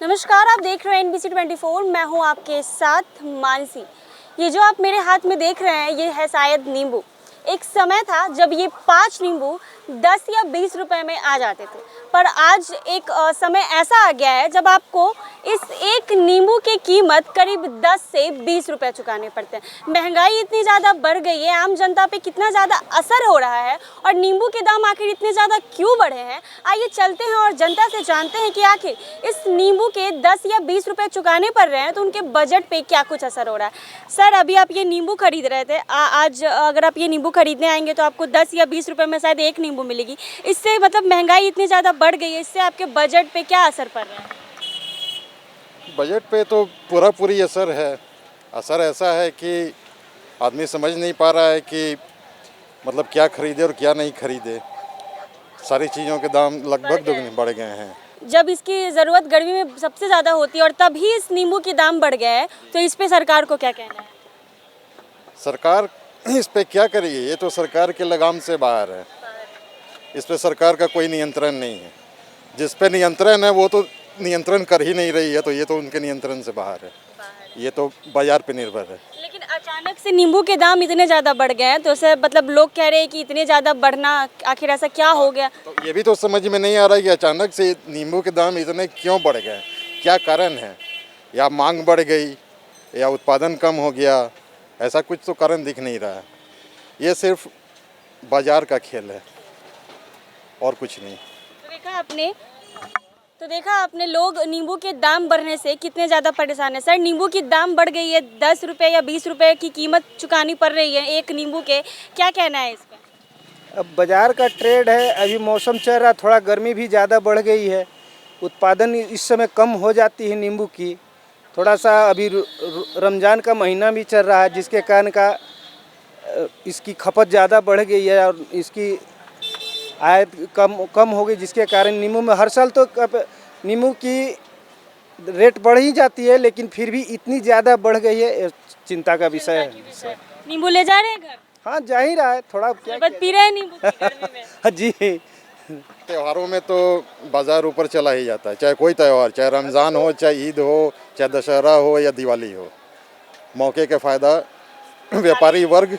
नमस्कार, आप देख रहे हैं NBC 24। मैं हूं आपके साथ मानसी। ये जो आप मेरे हाथ में देख रहे हैं ये है शायद नींबू। एक समय था जब ये 5 नींबू 10 या 20 रुपए में आ जाते थे, पर आज एक समय ऐसा आ गया है जब आपको इस एक नींबू की कीमत करीब 10 से 20 रुपए चुकाने पड़ते हैं। महंगाई इतनी ज़्यादा बढ़ गई है, आम जनता पे कितना ज़्यादा असर हो रहा है और नींबू के दाम आखिर इतने ज़्यादा क्यों बढ़े हैं। आइए चलते हैं और जनता से जानते हैं कि आखिर इस नींबू के 10 या 20 रुपए चुकाने पड़ रहे हैं तो उनके बजट पे क्या कुछ असर हो रहा है। सर, अभी आप ये नींबू खरीद रहे थे, आज अगर आप ये नींबू खरीदने आएंगे तो आपको 10 या 20 रुपए में शायद एक नींबू मिलेगी। इससे मतलब महंगाई इतनी ज़्यादा बढ़ गई है, इससे आपके बजट पे क्या असर पड़ रहा है? बजट पे तो पूरी असर है। असर ऐसा है कि आदमी समझ नहीं पा रहा है कि मतलब क्या खरीदे और क्या नहीं खरीदे। सारी चीज़ों के दाम लगभग दोगुने बढ़ गए हैं। जब इसकी ज़रूरत गर्मी में सबसे ज़्यादा होती है और तभी इस नींबू के दाम बढ़ गए हैं, तो इस पे सरकार को क्या कहना है? सरकार इस पे क्या करेगी? ये तो सरकार के लगाम से बाहर है। इस पे सरकार का कोई नियंत्रण नहीं है। जिस पे नियंत्रण है वो तो नियंत्रण कर ही नहीं रही है, तो ये तो उनके नियंत्रण से बाहर है। ये तो बाजार पे निर्भर है। लेकिन अचानक से नींबू के दाम इतने ज़्यादा बढ़ गए हैं, तो उसे मतलब लोग कह रहे हैं कि इतने ज़्यादा बढ़ना आखिर ऐसा क्या हो गया? तो ये भी तो समझ में नहीं आ रहा है कि अचानक से नींबू के दाम इतने क्यों बढ़ गए, क्या कारण है? या मांग बढ़ गई या उत्पादन कम हो गया, ऐसा कुछ तो कारण दिख नहीं रहा है। ये सिर्फ बाजार का खेल है और कुछ नहीं। तो देखा आपने लोग नींबू के दाम बढ़ने से कितने ज़्यादा परेशान है। सर, नींबू की दाम बढ़ गई है, 10 रुपये या 20 रुपये की कीमत चुकानी पड़ रही है एक नींबू के, क्या कहना है इस पर? अब बाज़ार का ट्रेड है, अभी मौसम चल रहा, थोड़ा गर्मी भी ज़्यादा बढ़ गई है, उत्पादन इस समय कम हो जाती है नींबू की। थोड़ा सा अभी रमज़ान का महीना भी चल रहा है, जिसके कारण का इसकी खपत ज़्यादा बढ़ गई है और इसकी आयत कम हो गई, जिसके कारण नींबू में हर साल तो नींबू की रेट बढ़ ही जाती है, लेकिन फिर भी इतनी ज़्यादा बढ़ गई है, चिंता का विषय है। नींबू ले जा रहे हैं घर? हाँ, जा ही रहा है थोड़ा। शरबत पी रहे हैं नींबू की गर्मी में? जी। त्योहारों में तो बाजार ऊपर चला ही जाता है, चाहे कोई त्यौहार, चाहे रमज़ान हो, चाहे ईद हो, चाहे दशहरा हो या दिवाली हो। मौके का फ़ायदा व्यापारी वर्ग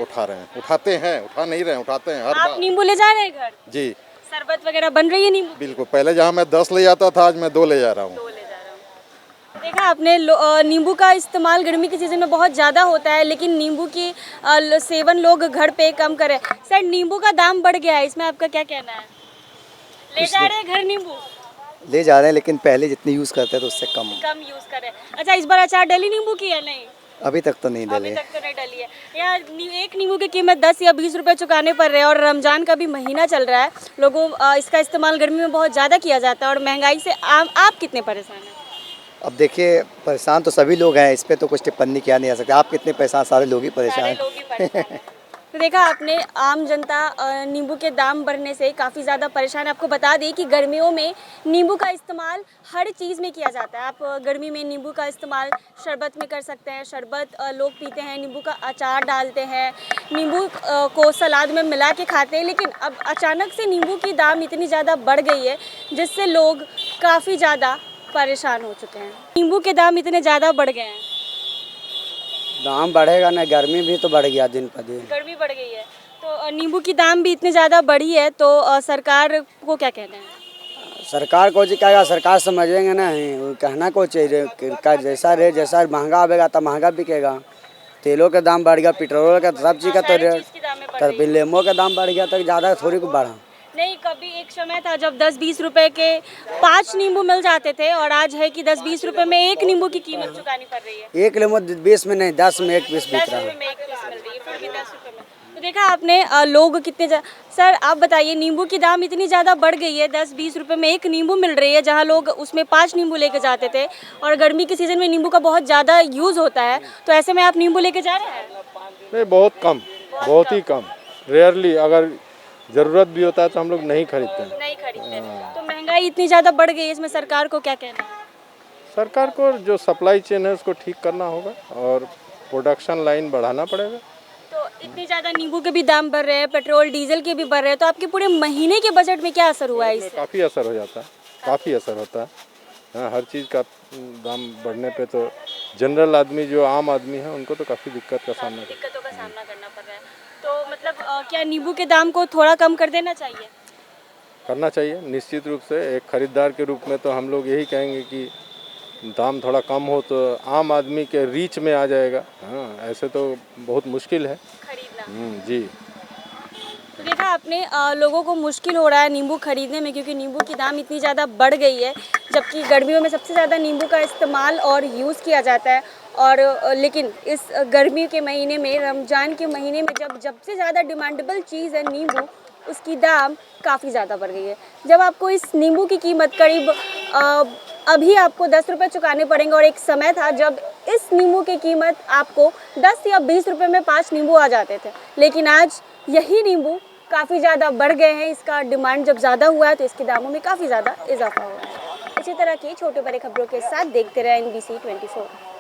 उठा रहे हैं, उठाते हैं, उठा नहीं रहे हैं, उठाते हैं हर बार। आप नींबू ले जा रहे हैं घर? जी शरबत वगैरह बन रही है नींबू? बिल्कुल। पहले जहाँ मैं 10 ले जाता था, आज मैं 2 ले जा रहा हूँ। देखा आपने नींबू का इस्तेमाल गर्मी के सीज़न में बहुत ज़्यादा होता है, लेकिन नींबू की सेवन लोग घर पे कम करें। सर, नींबू का दाम बढ़ गया है, इसमें आपका क्या कहना है? ले जा रहे हैं घर नींबू? ले जा रहे हैं, लेकिन पहले जितनी यूज़ करते हैं तो उससे कम यूज़ करें। अच्छा, इस बार अचार डली नींबू की है? नहीं, अभी तक तो नहीं अभी डले। तक तो नहीं डली है। यार, एक नींबू की कीमत 10 या 20 रुपए चुकाने पड़ रहे हैं और रमज़ान का भी महीना चल रहा है। लोगों इसका इस्तेमाल गर्मी में बहुत ज़्यादा किया जाता है और महंगाई से आप कितने परेशान हैं? अब देखिए, परेशान तो सभी लोग हैं, इस पे तो कुछ टिप्पणी किया नहीं जा सकता। आप कितने परेशान? सारे लोग ही परेशान हैं। तो देखा आपने, आम जनता नींबू के दाम बढ़ने से काफ़ी ज़्यादा परेशान है। आपको बता दें कि गर्मियों में नींबू का इस्तेमाल हर चीज़ में किया जाता है। आप गर्मी में नींबू का इस्तेमाल शरबत में कर सकते हैं, शरबत लोग पीते हैं, नींबू का अचार डालते हैं, नींबू को सलाद में मिला के खाते हैं। लेकिन अब अचानक से नींबू की दाम इतनी ज़्यादा बढ़ गई है जिससे लोग काफ़ी ज़्यादा परेशान हो चुके हैं। नींबू के दाम इतने ज़्यादा बढ़ गए हैं। दाम बढ़ेगा ना, गर्मी भी तो बढ़ गया दिन पर दिन। गर्मी बढ़ गई है तो नींबू की दाम भी इतनी ज़्यादा बढ़ी है, तो सरकार को क्या कहना है? सरकार को जी कहेगा, सरकार समझेंगे ना, वो कहना को चाहिए का जैसा रेट, जैसा महंगा आएगा तब महंगा बिकेगा। तेलों का दाम बढ़ गया, पेट्रोल का, सब चीज़ का तो रेट, तब लेमो का दाम बढ़ गया तो ज़्यादा थोड़ी को बढ़ा। नहीं, कभी एक समय था जब 10-20 रुपए के 5 नींबू मिल जाते थे और आज है कि 10-20 रुपए में एक नींबू की कीमत चुकानी पड़ रही है। एक लेमो 20 में नहीं, 10 में एक पीस बिक रहा है। 10 रुपए में एक पीस मिल रही है, फिर भी 10 रुपए में। तो देखा आपने लोग कितने सर, आप बताइए, नींबू की दाम इतनी ज़्यादा बढ़ गई है, 10-20 रुपए में एक नींबू मिल रही है, जहाँ लोग उसमें 5 नींबू लेके जाते थे और गर्मी के सीज़न में नींबू का बहुत ज़्यादा यूज़ होता है, तो ऐसे में आप नींबू लेके जा रहे हैं? नहीं, बहुत कम, बहुत ही कम, रेयरली। अगर ज़रूरत भी होता है तो हम लोग नहीं खरीदते। तो महंगाई इतनी ज़्यादा बढ़ गई है, इसमें सरकार को क्या कहना है? सरकार को जो सप्लाई चेन है उसको ठीक करना होगा और प्रोडक्शन लाइन बढ़ाना पड़ेगा। तो इतनी ज़्यादा नींबू के भी दाम बढ़ रहे हैं, पेट्रोल डीजल के भी बढ़ रहे हैं, तो आपके पूरे महीने के बजट में क्या असर हुआ है इससे? काफ़ी असर हो जाता है, काफ़ी असर होता है। हाँ, हर चीज़ का दाम बढ़ने पे तो जनरल आदमी जो आम आदमी है उनको तो काफ़ी दिक्कत का सामना करना दिक्कतों का सामना करना पड़ रहा है। तो मतलब क्या नींबू के दाम को थोड़ा कम कर देना चाहिए? करना चाहिए निश्चित रूप से। एक खरीदार के रूप में तो हम लोग यही कहेंगे कि दाम थोड़ा कम हो तो आम आदमी के रीच में आ जाएगा। हाँ, ऐसे तो बहुत मुश्किल है। खरीदना। जी। तो देखा आपने लोगों को मुश्किल हो रहा है नींबू खरीदने में, क्योंकि नींबू की दाम इतनी ज़्यादा बढ़ गई है, जबकि गर्मियों में सबसे ज़्यादा नींबू का इस्तेमाल और यूज़ किया जाता है। और लेकिन इस गर्मी के महीने में, रमज़ान के महीने में, जब से ज़्यादा डिमांडेबल चीज़ है नींबू, उसकी दाम काफ़ी ज़्यादा बढ़ गई है। जब आपको इस नींबू की कीमत करीब अभी आपको 10 रुपये चुकाने पड़ेंगे, और एक समय था जब इस नींबू की कीमत आपको 10 या 20 रुपये में 5 नींबू आ जाते थे। लेकिन आज यही नींबू काफ़ी ज़्यादा बढ़ गए हैं। इसका डिमांड जब ज़्यादा हुआ है तो इसके दामों में काफ़ी ज़्यादा इजाफा हुआ है। इसी तरह की छोटे बड़े खबरों के साथ देखते रहें NBC 24।